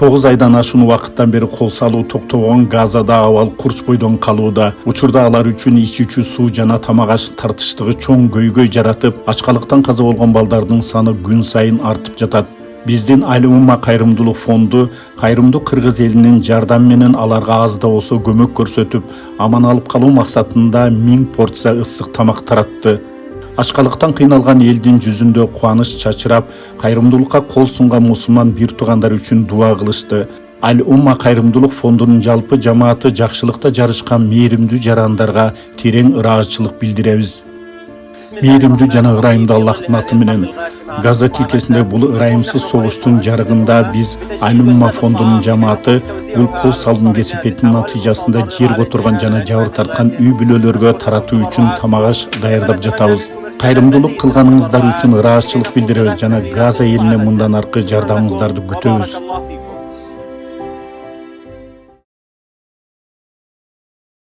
9 айдан ашуун убакыттан бери кол салуу токтогон Газада абал курч бойдон калууда. Учурда алар үчүн ичүүчү суу жана тамак аш тартыштыгы чоң көйгөй жаратып, ачкалыктан каза болгон балдардын саны күн сайын артып жатат. Биздин Аль-Умма кайрымдуулук фонду кайрымдуу кыргыз элинин жардамы менен аларга аз да болсо көмөк көрсөтүп, аман алып калуу максатында 1000 порция ысык тамак таратты. Ачкалыктан кыйналган элдин жүзүндө кубаныч чачырап, кайрымдуулукка кол сунган мусулман бир туугандар үчүн дуа кылышты. Аль-Умма кайрымдуулук фондунун жалпы жамааты жакшылыкта жарышкан мээримдүү жарандарга терең ыраазычылык билдиребиз. Мээримдүү жана ырайымдуу Аллахтын аты менен. Газа тилкесинде бул ырайымсыз согуштун жарыгында биз Аль-Умма фондунун жамааты бул кол салуунун кесепетинин натыйжасында жер которгон жана жабыр тарткан үй бүлөлөргө таратуу үчүн тамак аш даярдап жатабыз. Кайрымдуулук кылганыңыздар үчүн ыраазычылык билдиребиз жана Газа элине мындан аркы жардамыңыздарды күтөбүз.